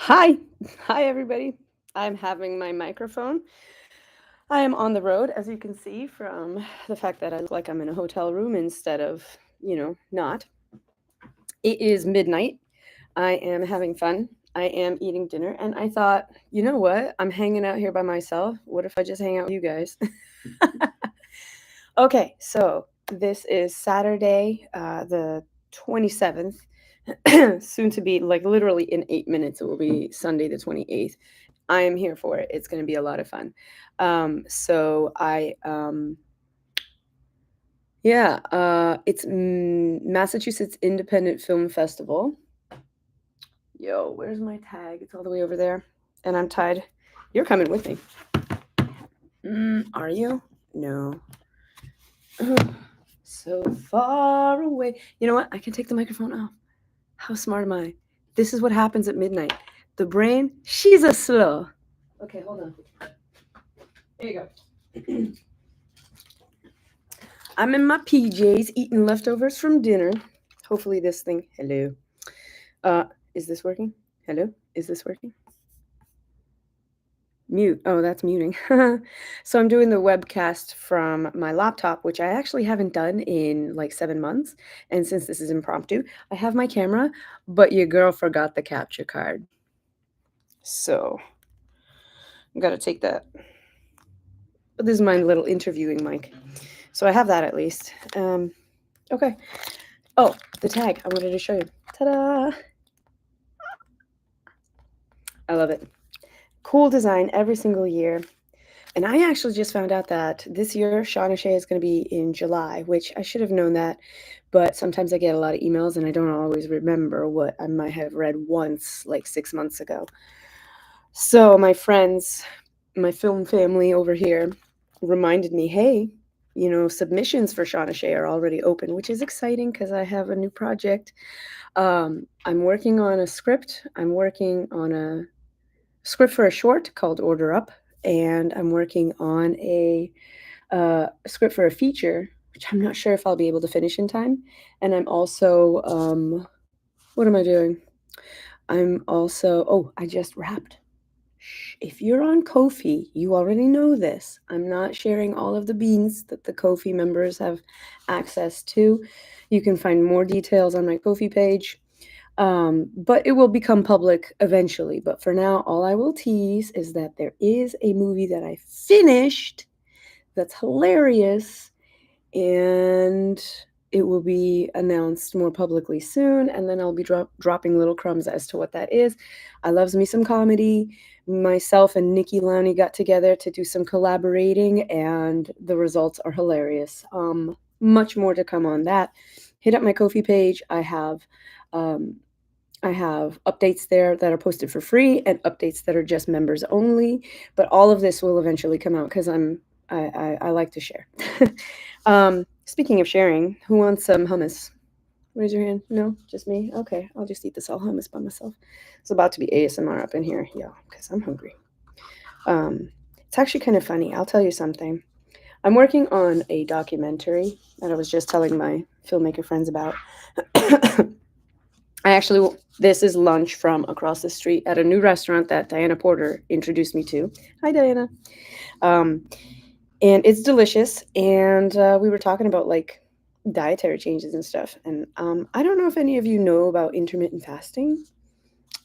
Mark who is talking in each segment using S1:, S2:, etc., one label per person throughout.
S1: Hi. Hi, everybody. I'm having my microphone. I am on the road, as you can see from the fact that I look like I'm in a hotel room instead of, not. It is midnight. I am having fun. I am eating dinner. And I thought, you know what? I'm hanging out here by myself. What if I just hang out with you guys? Okay, so this is Saturday, the 27th. Soon to be, like, literally in 8 minutes, it will be Sunday the 28th. I am here for it. It's going to be a lot of fun. It's Massachusetts Independent Film Festival. Yo, where's my tag? It's all the way over there. And I'm tied. You're coming with me. Are you? No. So far away. You know what? I can take the microphone off. How smart am I? This is what happens at midnight. The brain, she's a slow. Okay, hold on. There you go. I'm in my PJs eating leftovers from dinner. Hopefully this thing. Hello. Is this working? Hello? Is this working? Mute. Oh, that's muting. So I'm doing the webcast from my laptop, which I actually haven't done in like 7 months. And since this is impromptu, I have my camera, but your girl forgot the capture card. So I gotta take that. But this is my little interviewing mic. So I have that at least. Okay. Oh, the tag. I wanted to show you. Ta-da! I love it. Cool design every single year. And I actually just found out that this year Shauna Shea is going to be in July, which I should have known that. But sometimes I get a lot of emails and I don't always remember what I might have read once, like 6 months ago. So my friends, my film family over here reminded me, hey, submissions for Shauna Shea are already open, which is exciting because I have a new project. I'm working on a script. I'm working on a script for a short called Order Up, and I'm working on a script for a feature, which I'm not sure if I'll be able to finish in time. And I'm also, what am I doing? I just wrapped. If you're on Ko-fi, you already know this. I'm not sharing all of the beans that the Ko-fi members have access to. You can find more details on my Ko-fi page. But it will become public eventually. But for now, all I will tease is that there is a movie that I finished that's hilarious, and it will be announced more publicly soon, and then I'll be dropping little crumbs as to what that is. I loves me some comedy. Myself and Nicky Lowney got together to do some collaborating, and the results are hilarious. Much more to come on that. Hit up my Ko-fi page. I have updates there that are posted for free and updates that are just members only. But all of this will eventually come out because I like to share. Speaking of sharing, who wants some hummus? Raise your hand. No, just me. Okay, I'll just eat this all hummus by myself. It's about to be ASMR up in here, because I'm hungry. It's actually kind of funny. I'll tell you something. I'm working on a documentary that I was just telling my filmmaker friends about. This is lunch from across the street at a new restaurant that Diana Porter introduced me to. Hi, Diana. And it's delicious. And we were talking about like dietary changes and stuff. And I don't know if any of you know about intermittent fasting.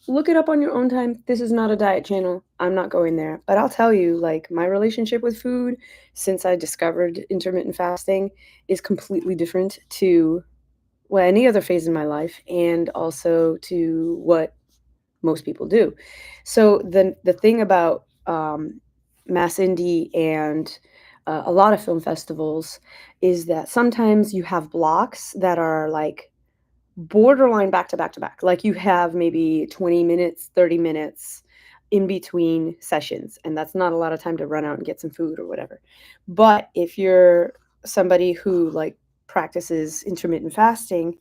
S1: Look it up on your own time. This is not a diet channel. I'm not going there. But I'll tell you, like, my relationship with food since I discovered intermittent fasting is completely different to any other phase in my life, and also to what most people do. So the thing about Mass Indie and a lot of film festivals is that sometimes you have blocks that are like borderline back to back to back. Like you have maybe 20 minutes, 30 minutes in between sessions, and that's not a lot of time to run out and get some food or whatever. But if you're somebody who like practices intermittent fasting,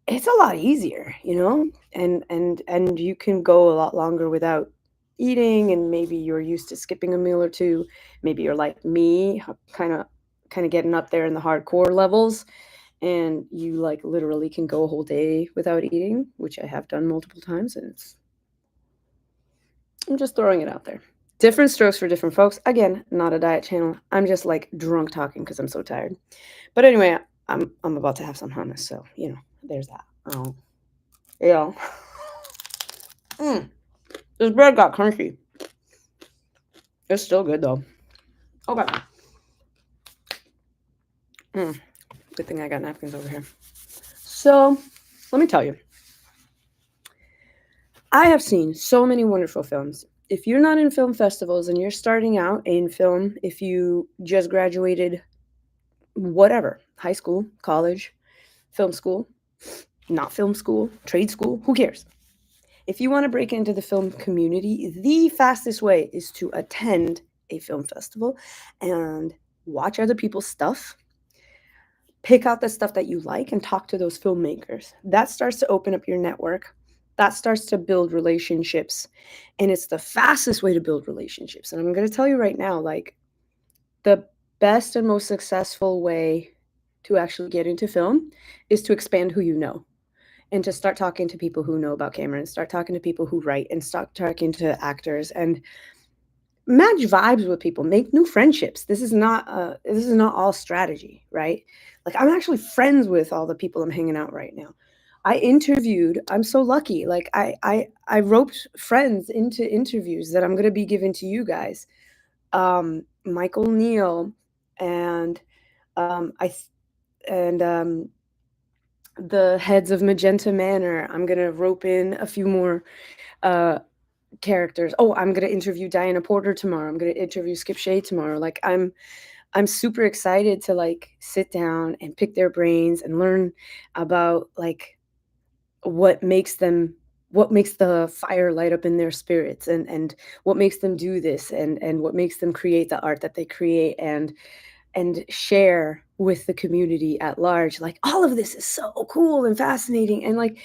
S1: it's a lot easier, and you can go a lot longer without eating, and maybe you're used to skipping a meal or two. Maybe you're like me, kind of getting up there in the hardcore levels, and you like literally can go a whole day without eating, which I have done multiple times, and it's I'm just throwing it out there. Different strokes for different folks. Again, not a diet channel. I'm just like drunk talking because I'm so tired. But anyway, I'm about to have some hummus, so there's that. Oh, yeah. This bread got crunchy. It's still good though. Okay. Good thing I got napkins over here. So, let me tell you. I have seen so many wonderful films. If you're not in film festivals and you're starting out in film, if you just graduated, whatever, high school, college, film school, not film school, trade school, who cares? If you want to break into the film community, the fastest way is to attend a film festival and watch other people's stuff, pick out the stuff that you like, and talk to those filmmakers. That starts to open up your network. That starts to build relationships. And it's the fastest way to build relationships. And I'm going to tell you right now, like, the best and most successful way to actually get into film is to expand who you know and to start talking to people who know about camera and start talking to people who write and start talking to actors and match vibes with people, make new friendships. This is not all strategy, right? Like, I'm actually friends with all the people I'm hanging out right now. I'm so lucky. Like, I roped friends into interviews that I'm going to be giving to you guys. Michael Neal and I th- and the heads of Magenta Manor. I'm going to rope in a few more uh characters. Oh, I'm going to interview Diana Porter tomorrow. I'm going to interview Skip Shea tomorrow. Like, I'm super excited to like sit down and pick their brains and learn about like what makes the fire light up in their spirits, and what makes them do this, and what makes them create the art that they create, and share with the community at large. Like, all of this is so cool and fascinating, and like,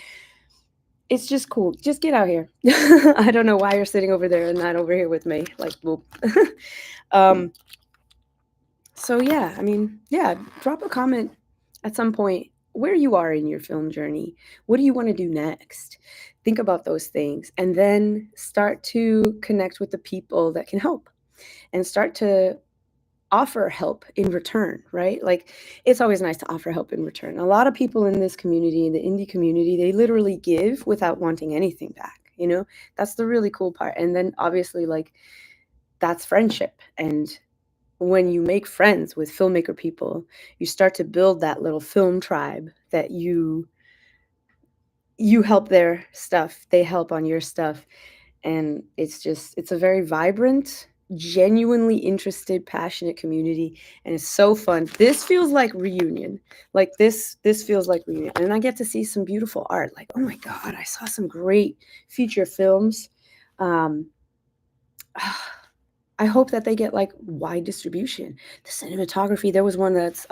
S1: it's just cool. Just get out here. I don't know why you're sitting over there and not over here with me. Like, well, so yeah, I mean, yeah, drop a comment at some point where you are in your film journey. What do you want to do next? Think about those things and then start to connect with the people that can help and start to offer help in return, right? Like, it's always nice to offer help in return. A lot of people in this community, in the indie community, they literally give without wanting anything back. That's the really cool part. And then obviously, like, that's friendship. And when you make friends with filmmaker people, you start to build that little film tribe that you help their stuff, they help on your stuff. And it's a very vibrant, genuinely interested, passionate community, and it's so fun. This feels like reunion. Like, this feels like reunion, and I get to see some beautiful art. Like, oh my god, I saw some great feature films. um I hope that they get like wide distribution. The cinematography, there was one that's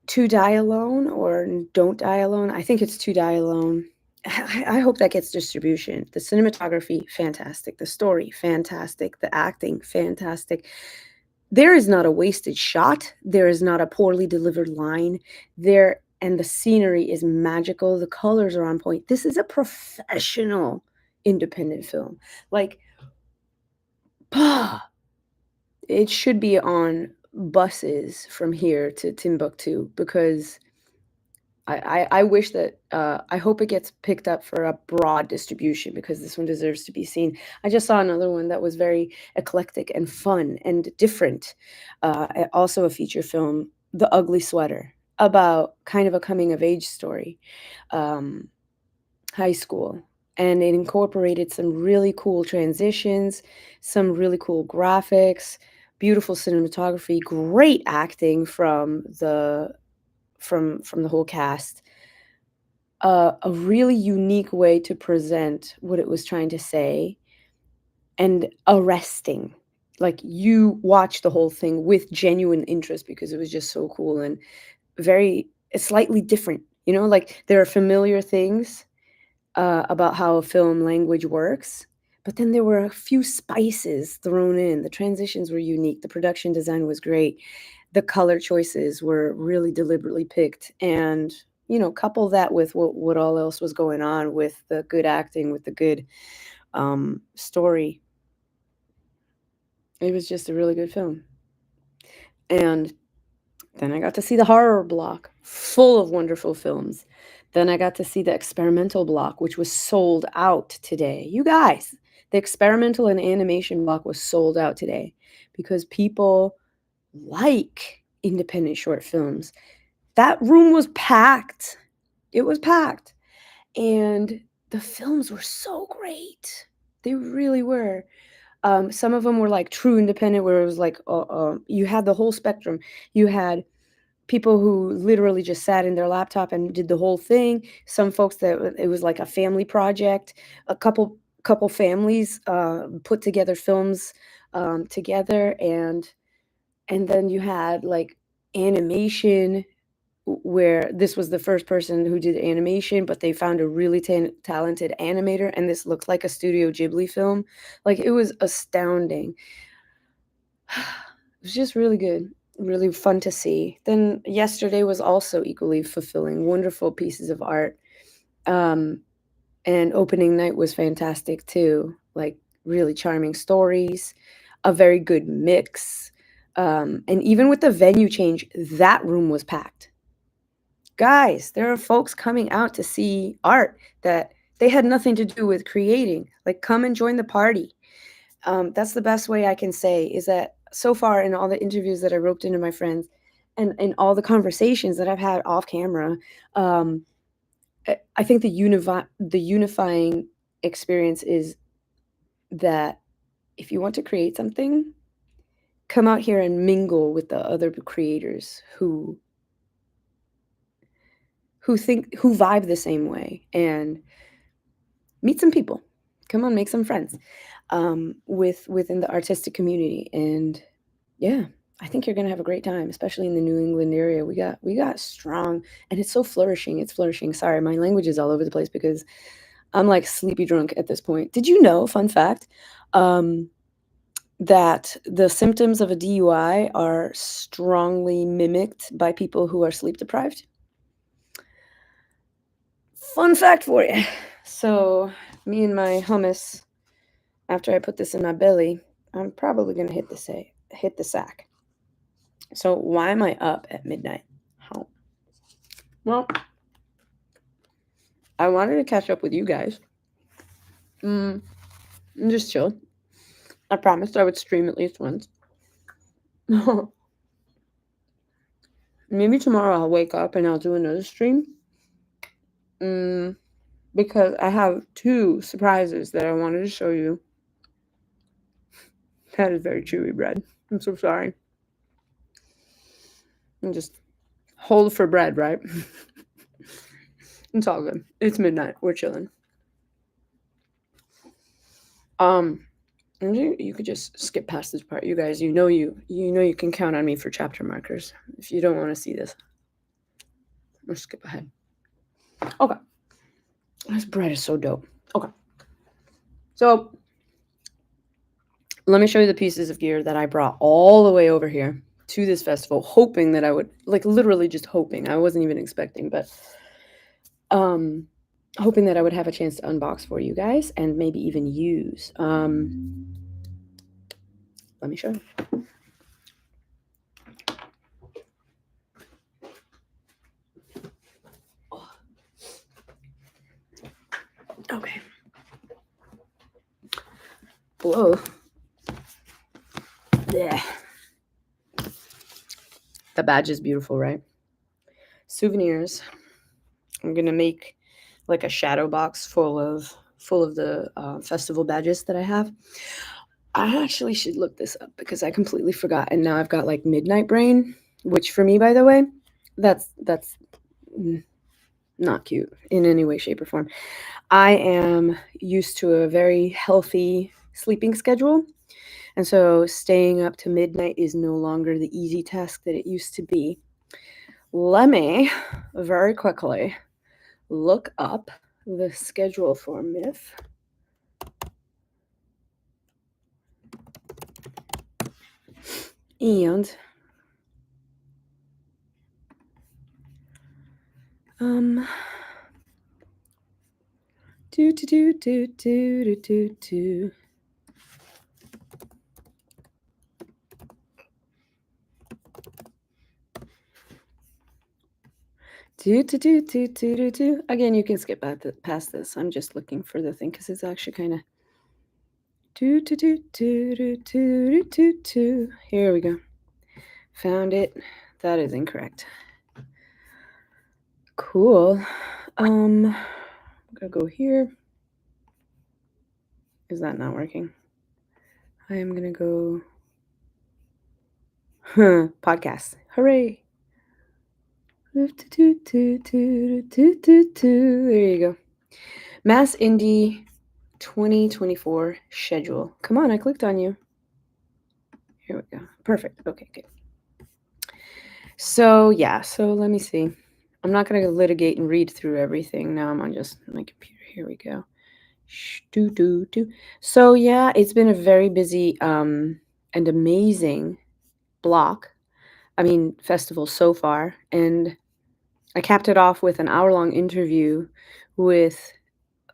S1: To Die Alone or Don't Die Alone. I think it's To Die Alone. I hope that gets distribution. The cinematography, fantastic. The story, fantastic. The acting, fantastic. There is not a wasted shot. There is not a poorly delivered line. And the scenery is magical. The colors are on point. This is a professional independent film. Like, it should be on buses from here to Timbuktu, because I wish that I hope it gets picked up for a broad distribution, because this one deserves to be seen. I just saw another one that was very eclectic and fun and different. Also a feature film, The Ugly Sweater, about kind of a coming of age story, high school. And it incorporated some really cool transitions, some really cool graphics, beautiful cinematography, great acting from the whole cast. A really unique way to present what it was trying to say, and arresting. Like, you watch the whole thing with genuine interest because it was just so cool and very slightly different. Like, there are familiar things about how a film language works, but then there were a few spices thrown in. The transitions were unique. The production design was great. The color choices were really deliberately picked, and couple that with what all else was going on, with the good acting, with the good story. It was just a really good film. And then I got to see the horror block, full of wonderful films. Then I got to see the experimental block, which was sold out today. You guys, the experimental and animation block was sold out today because people like independent short films. That room was packed. It was packed. And the films were so great. They really were. Some of them were like true independent, where it was like you had the whole spectrum. You had people who literally just sat in their laptop and did the whole thing. Some folks that it was like a family project. A couple families put together films together, and then you had like animation, where this was the first person who did animation, but they found a really talented animator, and this looked like a Studio Ghibli film. Like, it was astounding. It was just really good, really fun to see. Then yesterday was also equally fulfilling, wonderful pieces of art. And opening night was fantastic too, like really charming stories, a very good mix. And even with the venue change, that room was packed. Guys, there are folks coming out to see art that they had nothing to do with creating. Like, come and join the party. That's the best way I can say, is that so far in all the interviews that I roped into my friends, and in all the conversations that I've had off camera, I think the unifying experience is that if you want to create something, come out here and mingle with the other creators who vibe the same way, and meet some people. Come on, make some friends within the artistic community. And yeah, I think you're gonna have a great time, especially in the New England area. We got strong, and it's so flourishing. It's flourishing. Sorry, my language is all over the place because I'm like sleepy drunk at this point. Did you know, fun fact, that the symptoms of a DUI are strongly mimicked by people who are sleep deprived? Fun fact for you. So, me and my hummus, after I put this in my belly, I'm probably gonna hit the sack. So why am I up at midnight? How? Well, I wanted to catch up with you guys. And just chill. I promised I would stream at least once. Maybe tomorrow I'll wake up and I'll do another stream. Because I have 2 surprises that I wanted to show you. That is very chewy bread. I'm so sorry. And just hold for bread, right? It's all good. It's midnight. We're chilling. And you could just skip past this part. You guys, you know you can count on me for chapter markers. If you don't want to see this, or skip ahead. Okay. This bread is so dope. Okay. So let me show you the pieces of gear that I brought all the way over here to this festival, hoping that I would, like, literally just hoping. I wasn't even expecting, but hoping that I would have a chance to unbox for you guys and maybe even use. Let me show you. Okay. Whoa. Yeah. The badge is beautiful, right? Souvenirs. I'm gonna make like a shadow box full of the festival badges that I have. I actually should look this up because I completely forgot, and now I've got like midnight brain, which for me, by the way, that's not cute in any way, shape, or form. I am used to a very healthy sleeping schedule, and so staying up to midnight is no longer the easy task that it used to be. Let me very quickly look up the schedule for MIFF. And Do do do do do do do. Do do do do do do do. Again, you can skip past this. I'm just looking for the thing because it's actually kind of. Do do do do do do do do. Here we go. Found it. That is incorrect. Cool. I'm gonna go here. Is that not working? I am gonna go. Podcast. Hooray! There you go. Mass Indie 2024 schedule. Come on, I clicked on you. Here we go. Perfect. Okay, good. So yeah, so let me see. I'm not gonna litigate and read through everything. Now I'm on just my computer. Here we go. So yeah, it's been a very busy and amazing festival so far, and I capped it off with an hour-long interview with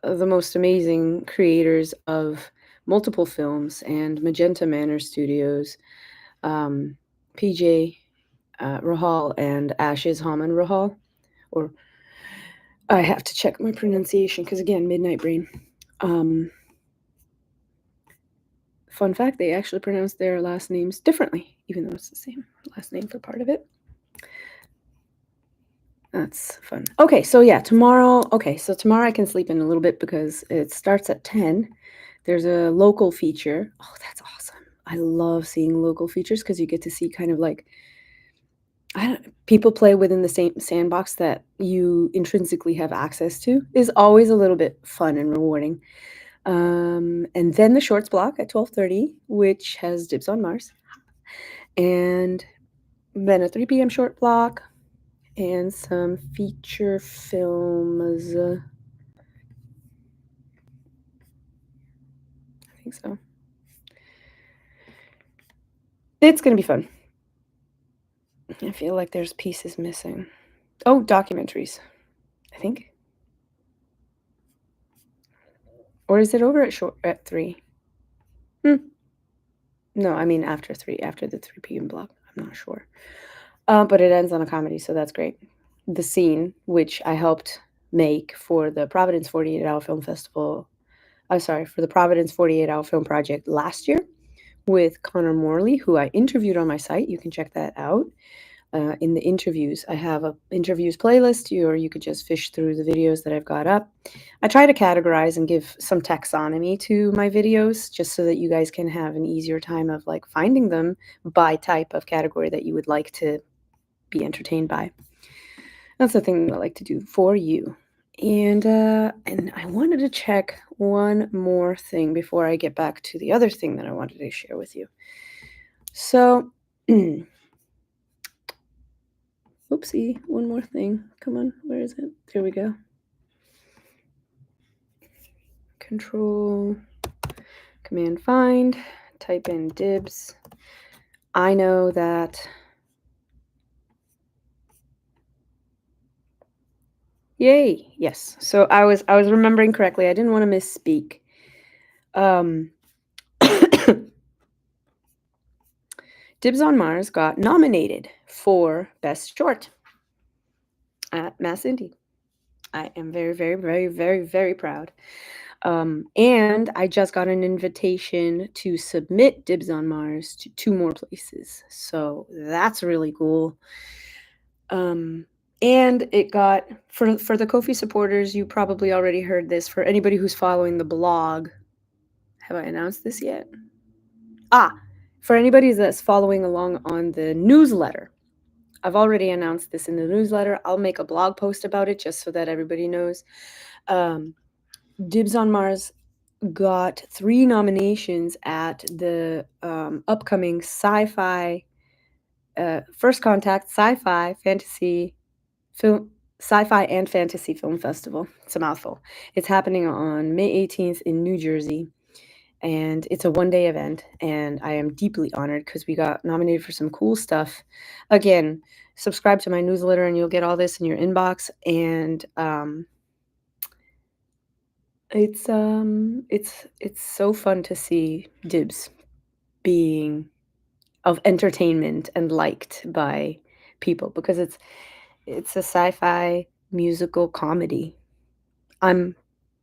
S1: the most amazing creators of multiple films and Magenta Manor Studios, PJ Rahal and Ashes Haman Rahal, or I have to check my pronunciation because again, midnight brain. Fun fact, they actually pronounce their last names differently, even though it's the same last name for part of it. That's fun. Okay, so yeah, tomorrow I can sleep in a little bit because it starts at 10. There's a local feature. Oh, that's awesome. I love seeing local features because you get to see kind of like people play within the same sandbox that you intrinsically have access to is always a little bit fun and rewarding. And then the shorts block at 12:30, which has Dibs on Mars. And then a 3 p.m. short block and some feature films. I think so. It's going to be fun. I feel like there's pieces missing. Oh, documentaries, I think. Or is it over at 3? No, I mean after 3, after the 3 p.m. block. I'm not sure. But it ends on a comedy, so that's great. The Scene, which I helped make for the Providence 48 Hour Film Festival. For the Providence 48 Hour Film Project last year with Connor Morley, who I interviewed on my site. You can check that out. In the interviews, I have a interviews playlist, or you could just fish through the videos that I've got up. I try to categorize and give some taxonomy to my videos just so that you guys can have an easier time of like finding them by type of category that you would like to be entertained by. That's the thing that I like to do for you. And I wanted to check one more thing before I get back to the other thing that I wanted to share with you. So, oopsie, one more thing. Come on, where is it? There we go. Control, Command Find, type in Dibs. I know that. Yay! Yes. So I was remembering correctly. I didn't want to misspeak. Dibs on Mars got nominated for Best Short at Mass Indie. I am very, very, very, very, very proud. And I just got an invitation to submit Dibs on Mars to 2 more places. So that's really cool. And it got, for the Ko-fi supporters, you probably already heard this. For anybody who's following the blog, have I announced this yet? For anybody that's following along on the newsletter, I've already announced this in the newsletter. I'll make a blog post about it just so that everybody knows. Dibs on Mars got 3 nominations at the upcoming sci-fi First Contact Sci-Fi and Fantasy Film Festival. It's a mouthful. It's happening on May 18th in New Jersey. and it's a one-day event, and I am deeply honored because we got nominated for some cool stuff. Again, subscribe to my newsletter and you'll get all this in your inbox, and it's so fun to see Dibs being of entertainment and liked by people because it's a sci-fi musical comedy. I'm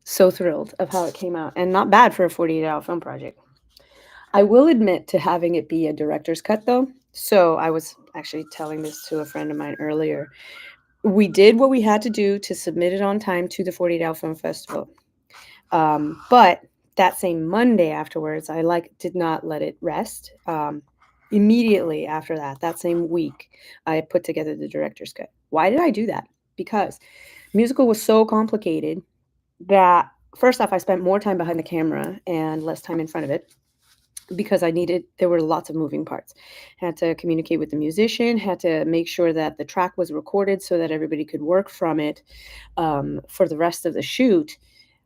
S1: so thrilled of how it came out, and not bad for a 48-hour film project. I will admit to having it be a director's cut, though. So I was actually telling this to a friend of mine earlier. We did what we had to do to submit it on time to the 48-hour film festival. But that same Monday afterwards, I did not let it rest. Immediately after that same week, I put together the director's cut. Why did I do that? Because musical was so complicated that first off, I spent more time behind the camera and less time in front of it because there were lots of moving parts. Had to communicate with the musician, had to make sure that the track was recorded so that everybody could work from it for the rest of the shoot.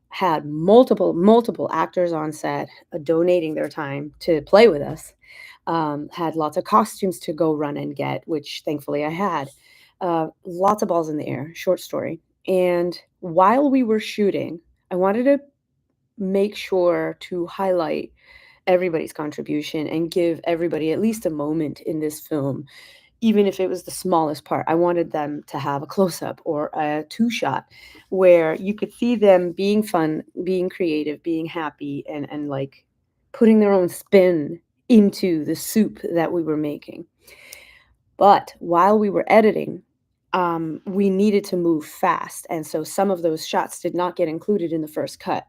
S1: Had multiple actors on set donating their time to play with us. Had lots of costumes to go run and get, which thankfully I had. Lots of balls in the air, short story. And while we were shooting, I wanted to make sure to highlight everybody's contribution and give everybody at least a moment in this film, even if it was the smallest part. I wanted them to have a close-up or a two-shot where you could see them being fun, being creative, being happy, and like putting their own spin into the soup that we were making. But while we were editing, we needed to move fast, and so some of those shots did not get included in the first cut.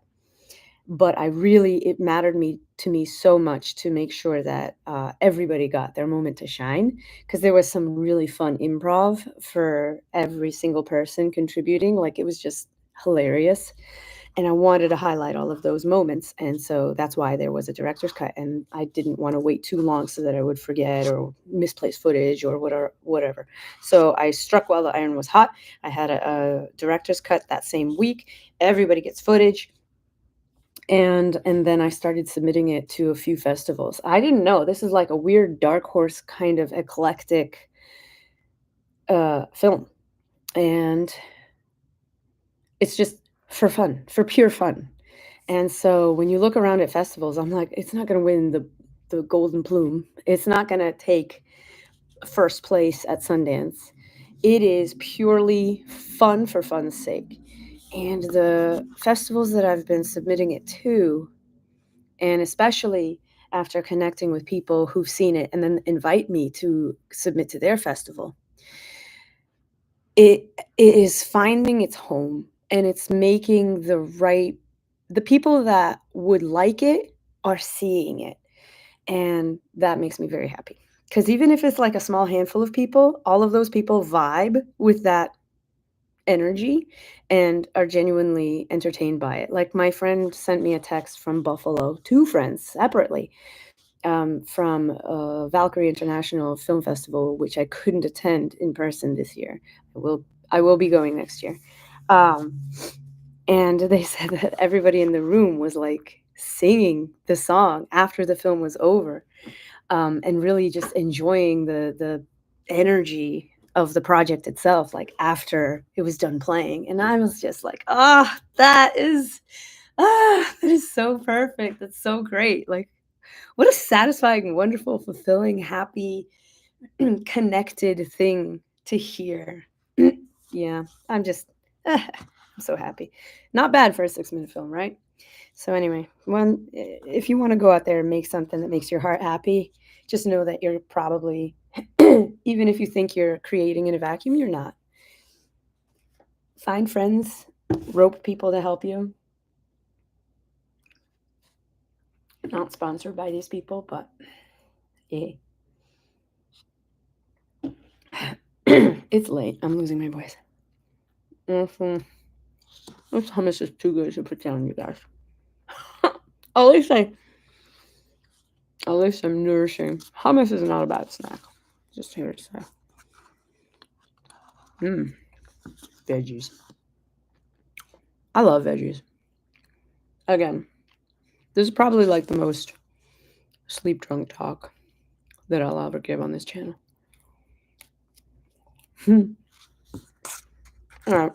S1: But it mattered to me so much to make sure that everybody got their moment to shine, because there was some really fun improv for every single person contributing. Like, it was just hilarious, and I wanted to highlight all of those moments, and so that's why there was a director's cut, and I didn't want to wait too long so that I would forget or misplace footage or whatever. So I struck while the iron was hot. I had a director's cut that same week. Everybody gets footage. And then I started submitting it to a few festivals. I didn't know. This is like a weird dark horse kind of eclectic film. And it's just for fun, for pure fun. And so when you look around at festivals, I'm like, it's not going to win the golden plume. It's not going to take first place at Sundance. It is purely fun for fun's sake. And the festivals that I've been submitting it to, and especially after connecting with people who've seen it and then invite me to submit to their festival, it is finding its home, and it's making the people that would like it are seeing it, and that makes me very happy. Because even if it's like a small handful of people, all of those people vibe with that energy and are genuinely entertained by it. Like, my friend sent me a text from Buffalo, two friends separately, from Valkyrie International Film Festival, which I couldn't attend in person this year. I will be going next year. And they said that everybody in the room was like singing the song after the film was over, and really just enjoying the energy of the project itself, like after it was done playing. And I was just like, that is so perfect. That's so great. Like, what a satisfying, wonderful, fulfilling, happy, connected thing to hear. Yeah, I'm so happy. Not bad for a 6-minute film, right? So anyway, if you want to go out there and make something that makes your heart happy, just know that you're probably, even if you think you're creating in a vacuum, you're not. Find friends, rope people to help you. Not sponsored by these people, but yeah. It's late. I'm losing my voice. This hummus is too good to put down, you guys. at least I'm nourishing. Hummus is not a bad snack. Just here to say. Veggies. I love veggies. Again, This is probably like the most sleep drunk talk that I'll ever give on this channel. All right.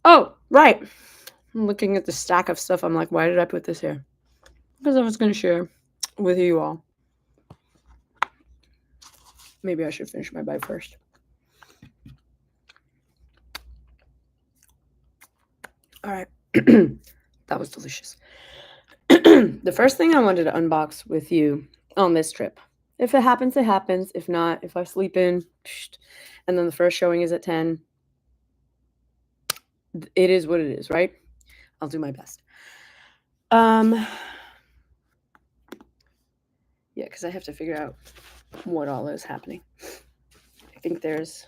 S1: Oh, right. I'm looking at the stack of stuff. I'm like, why did I put this here? Because I was going to share with you all. Maybe I should finish my bite first. All right. That was delicious. The first thing I wanted to unbox with you on this trip. If it happens, it happens. If not, if I sleep in, and then the first showing is at 10, it is what it is, right? I'll do my best. Yeah, because I have to figure out what all is happening. I think there's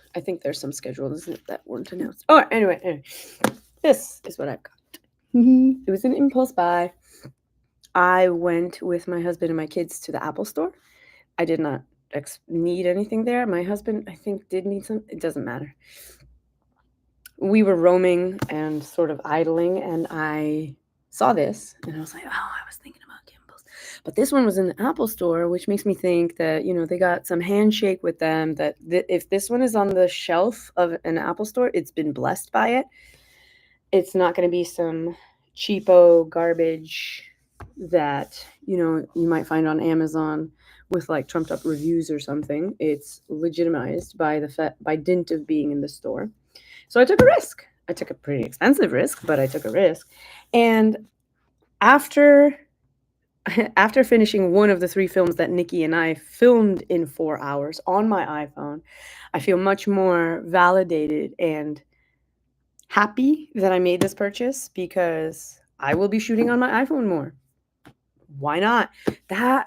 S1: some schedules that weren't announced. Oh, anyway, this is what I've got. It was an impulse buy. I went with my husband and my kids to the Apple store. I did not need anything there. My husband, I think, did need some. It doesn't matter. We were roaming and sort of idling, and I saw this, and I was like, oh, I was thinking about gimbals. But this one was in the Apple store, which makes me think that, they got some handshake with them, that if this one is on the shelf of an Apple store, it's been blessed by it. It's not going to be some cheapo garbage that, you might find on Amazon with like trumped up reviews or something. It's legitimized by by dint of being in the store. So I took a risk. I took a pretty expensive risk, but I took a risk. And after finishing one of the 3 films that Nicky and I filmed in 4 hours on my iPhone, I feel much more validated and happy that I made this purchase, because I will be shooting on my iPhone more. Why not?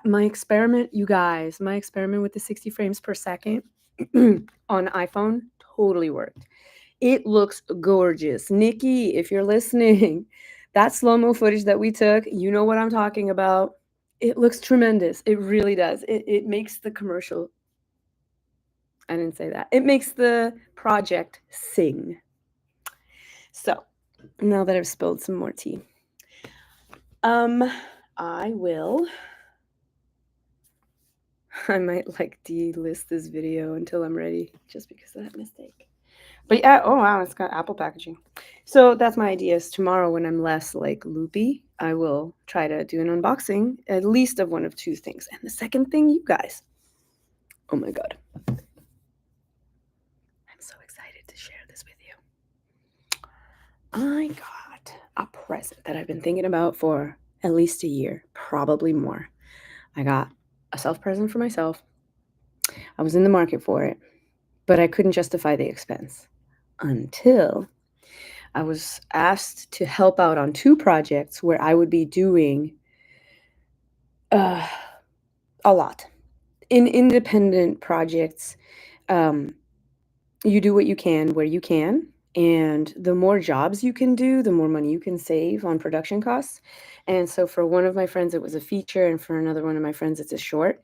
S1: My experiment, you guys, my experiment with the 60 frames per second on iPhone totally worked. It looks gorgeous. Nicky, if you're listening, that slow-mo footage that we took, you know what I'm talking about. It looks tremendous. It really does. It makes the commercial. I didn't say that. It makes the project sing. So, now that I've spilled some more tea, I might delist this video until I'm ready, just because of that mistake. But yeah, oh wow, it's got Apple packaging. So that's my idea, is tomorrow, when I'm less loopy, I will try to do an unboxing, at least of one of 2 things. And the second thing, you guys, oh my God, I'm so excited to share this with you. I got a present that I've been thinking about for at least a year, probably more. I got a self-present for myself. I was in the market for it, but I couldn't justify the expense until I was asked to help out on 2 projects where I would be doing a lot. In independent projects, you do what you can where you can, and the more jobs you can do, the more money you can save on production costs. And so for one of my friends, it was a feature, and for another one of my friends, it's a short.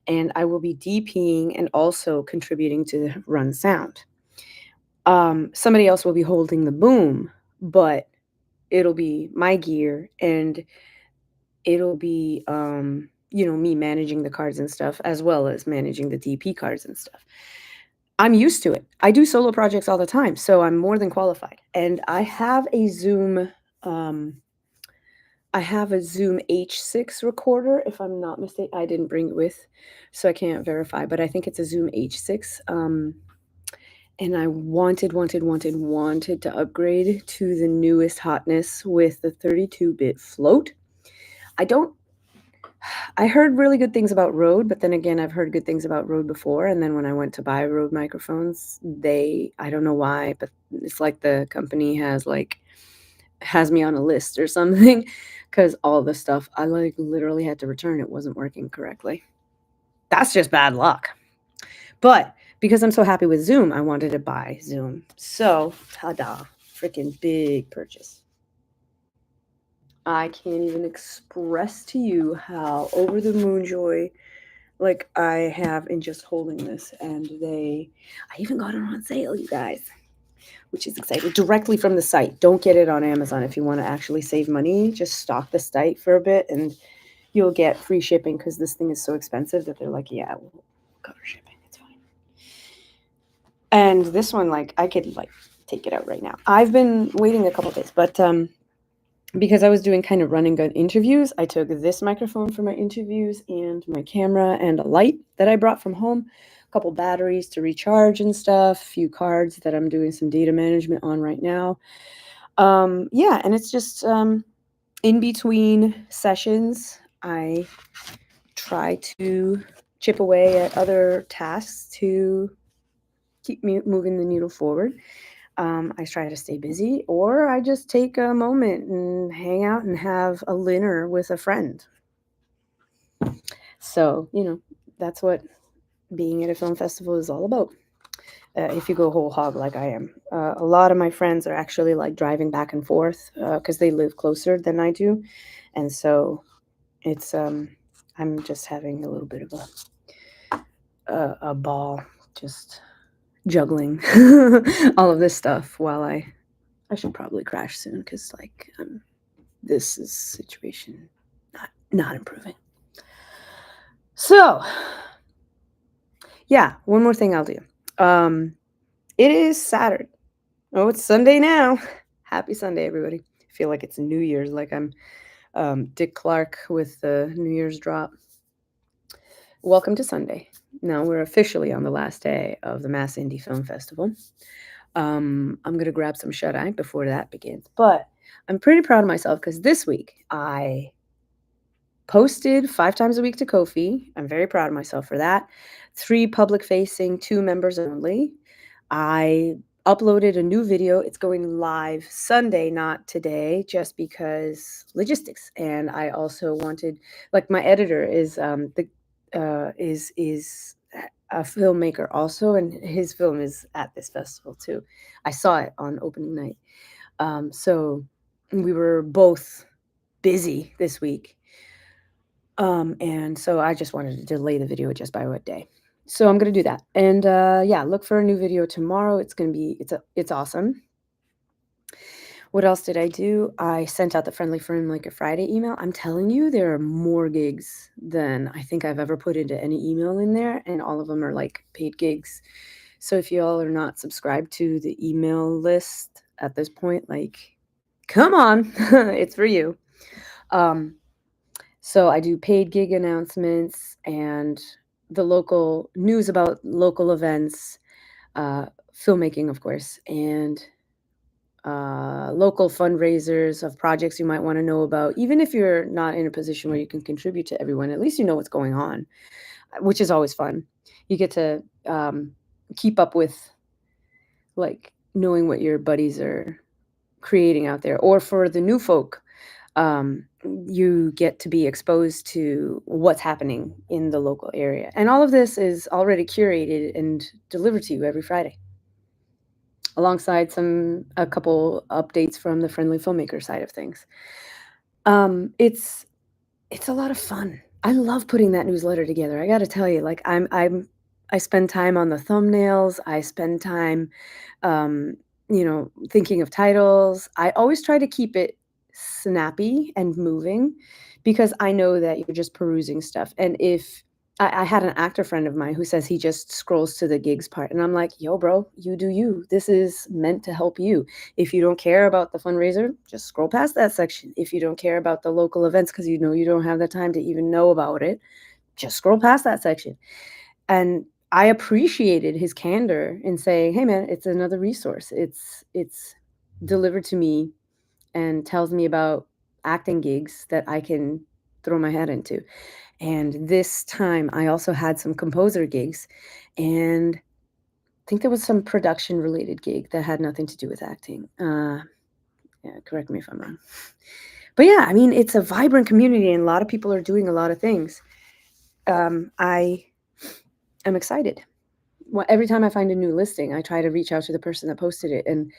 S1: And I will be DPing and also contributing to the run sound. Somebody else will be holding the boom, but it'll be my gear, and it'll be me managing the cards and stuff, as well as managing the DP cards and stuff. I'm used to it. I do solo projects all the time, so I'm more than qualified. And I have a Zoom H6 recorder, if I'm not mistaken. I didn't bring it with, so I can't verify, but I think it's a Zoom H6. And I wanted to upgrade to the newest hotness with the 32-bit float. I heard really good things about Rode, but then again, I've heard good things about Rode before. And then when I went to buy Rode microphones, I don't know why, but it's like the company has me on a list or something, because all the stuff I literally had to return. It wasn't working correctly. That's just bad luck. But because I'm so happy with Zoom, I wanted to buy Zoom. So, ta-da, freaking big purchase. I can't even express to you how over the moon joy I have in just holding this. And I even got it on sale, you guys. which is exciting. Directly from the site. Don't get it on Amazon if you want to actually save money. Just stock the site for a bit and you'll get free shipping because this thing is so expensive that they're like, yeah, we'll cover shipping. It's fine. And this one, like, I could like take it out right now. I've been waiting a couple days, but because I was doing kind of run and gun interviews, I took this microphone for my interviews and my camera and a light that I brought from home, a couple batteries to recharge and stuff, a few cards that I'm doing some data management on right now. Yeah, and it's just in between sessions, I try to chip away at other tasks to keep me moving the needle forward. I try to stay busy, or I just take a moment and hang out and have a dinner with a friend. So, that's what being at a film festival is all about. If you go whole hog like I am. A lot of my friends are actually like driving back and forth because they live closer than I do. And so it's, I'm just having a little bit of a ball, just juggling all of this stuff while I should probably crash soon because like this is situation not improving. So yeah, one more thing I'll do. It is Saturday. Oh, it's Sunday now. Happy Sunday, everybody. I feel like it's New Year's, like I'm Dick Clark with the New Year's drop. Welcome to Sunday. Now we're officially on the last day of the Mass Indie Film Festival. I'm going to grab some shut-eye before that begins. But I'm pretty proud of myself because this week I posted 5 times a week to Ko-fi. I'm very proud of myself for that. 3 public-facing, 2 members only. I uploaded a new video. It's going live Sunday, not today, just because logistics. And I also wanted, like, my editor is is a filmmaker also, and his film is at this festival too. I saw it on opening night. So we were both busy this week. And so I just wanted to delay the video just by a day. So I'm going to do that. And yeah, look for a new video tomorrow. It's going to be, it's awesome. What else did I do? I sent out the Friendly Filmmaker Friday email. I'm telling you, there are more gigs than I think I've ever put into any email in there. And all of them are like paid gigs. So if you all are not subscribed to the email list at this point, like, come on, it's for you. So I do paid gig announcements and the local news about local events, filmmaking, of course, and local fundraisers of projects you might want to know about. Even if you're not in a position where you can contribute to everyone, at least you know what's going on, which is always fun. You get to keep up with, like, knowing what your buddies are creating out there. Or for the new folk, you get to be exposed to what's happening in the local area. And all of this is already curated and delivered to you every Friday, alongside a couple updates from the Friendly Filmmaker side of things. It's a lot of fun. I love putting that newsletter together. I got to tell you, like, I spend time on the thumbnails. I spend time, thinking of titles. I always try to keep it snappy and moving because I know that you're just perusing stuff. And if I had an actor friend of mine who says he just scrolls to the gigs part, and I'm like, yo, bro, you do you. This is meant to help you. If you don't care about the fundraiser, just scroll past that section. If you don't care about the local events because you know you don't have the time to even know about it, just scroll past that section. And I appreciated his candor in saying, hey, man, it's another resource. It's delivered to me and tells me about acting gigs that I can throw my head into. And this time I also had some composer gigs, and I think there was some production related gig that had nothing to do with acting. Yeah, correct me if I'm wrong. But yeah, I mean, it's a vibrant community and a lot of people are doing a lot of things. I am excited. Every time I find a new listing, I try to reach out to the person that posted it and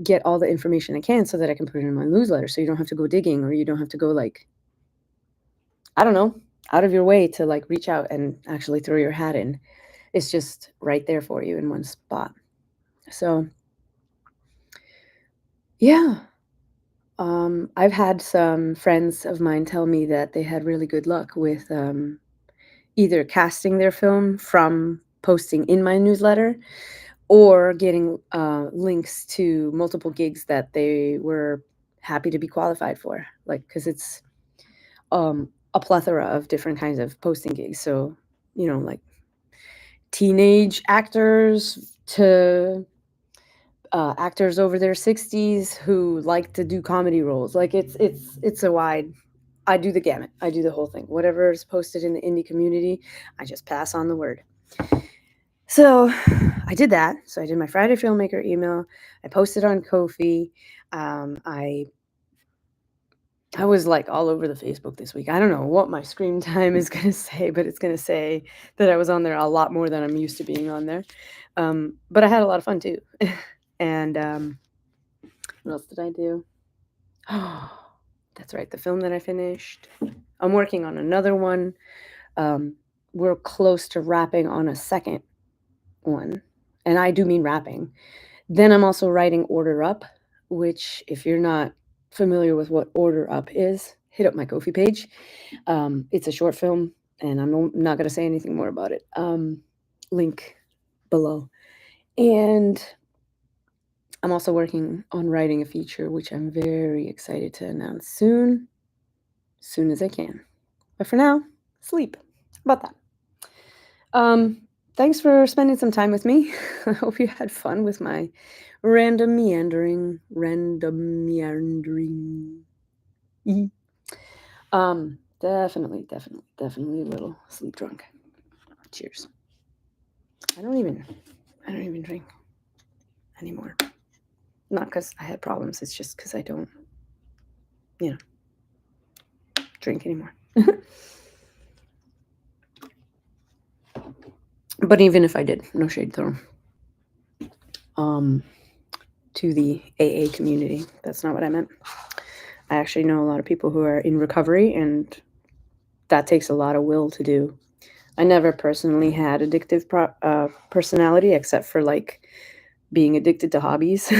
S1: get all the information I can so that I can put it in my newsletter. So you don't have to go digging, or you don't have to go, like, I don't know, out of your way to like reach out and actually throw your hat in. It's just right there for you in one spot. So Yeah. I've had some friends of mine tell me that they had really good luck with either casting their film from posting in my newsletter or getting links to multiple gigs that they were happy to be qualified for. Like, because it's a plethora of different kinds of posting gigs. So, like teenage actors to actors over their 60s who like to do comedy roles. Like it's a wide. I do the gamut. I do the whole thing. Whatever is posted in the indie community, I just pass on the word. So I did that. So I did my Friday Filmmaker email. I posted on Ko-fi. I was like all over the Facebook this week. I don't know what my screen time is going to say, but it's going to say that I was on there a lot more than I'm used to being on there. But I had a lot of fun too. And what else did I do? Oh, that's right. The film that I finished. I'm working on another one. We're close to wrapping on a second one. And I do mean wrapping. Then I'm also writing Order Up, which, if you're not familiar with what Order Up is, hit up my Ko-fi page. It's a short film, and I'm not going to say anything more about it. Link below. And I'm also working on writing a feature, which I'm very excited to announce soon as I can. But for now, sleep. How about that? Thanks for spending some time with me. I hope you had fun with my random meandering. Definitely a little sleep drunk. Cheers. I don't even drink anymore. Not because I had problems. It's just because I don't, drink anymore. But even if I did, no shade thrown. To the AA community. That's not what I meant. I actually know a lot of people who are in recovery, and that takes a lot of will to do. I never personally had addictive personality, except for like being addicted to hobbies.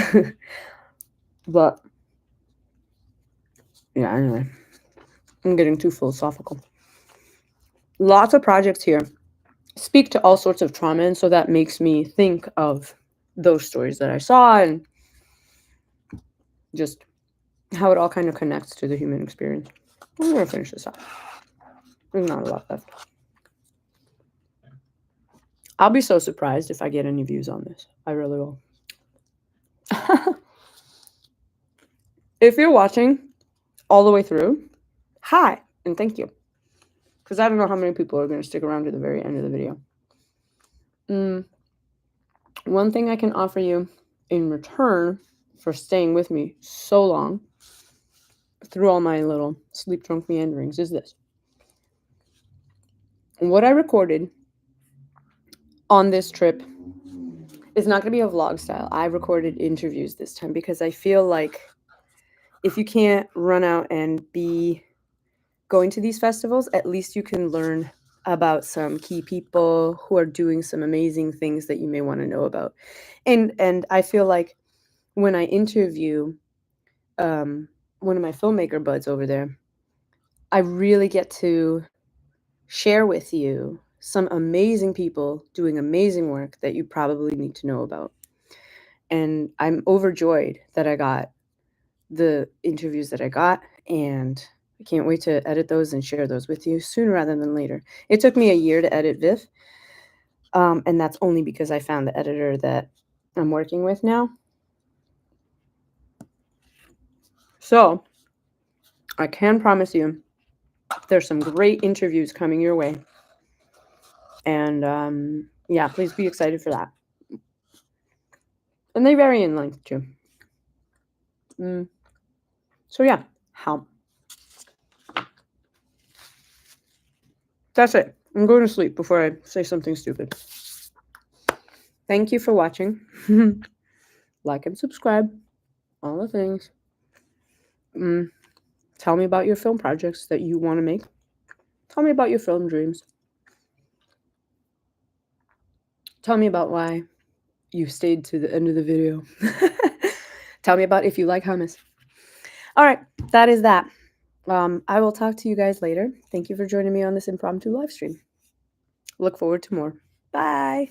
S1: But yeah, anyway, I'm getting too philosophical. Lots of projects here speak to all sorts of trauma, and so that makes me think of those stories that I saw and just how it all kind of connects to the human experience. I'm gonna finish this up. There's not a lot left. I'll be so surprised if I get any views on this. I really will. If you're watching all the way through, hi, and thank you. Because I don't know how many people are going to stick around to the very end of the video. One thing I can offer you in return for staying with me so long through all my little sleep drunk meanderings is this. What I recorded on this trip is not going to be a vlog style. I recorded interviews this time because I feel like if you can't run out and be going to these festivals, at least you can learn about some key people who are doing some amazing things that you may want to know about. And I feel like when I interview one of my filmmaker buds over there, I really get to share with you some amazing people doing amazing work that you probably need to know about. And I'm overjoyed that I got the interviews that I got, and I can't wait to edit those and share those with you sooner rather than later. It took me a year to edit VIF, and that's only because I found the editor that I'm working with now. So I can promise you there's some great interviews coming your way. And yeah, please be excited for that. And they vary in length too. So yeah, how? That's it. I'm going to sleep before I say something stupid. Thank you for watching. Like and subscribe. All the things. Tell me about your film projects that you want to make. Tell me about your film dreams. Tell me about why you stayed to the end of the video. Tell me about if you like hummus. All right, that is that. I will talk to you guys later. Thank you for joining me on this impromptu live stream. Look forward to more. Bye.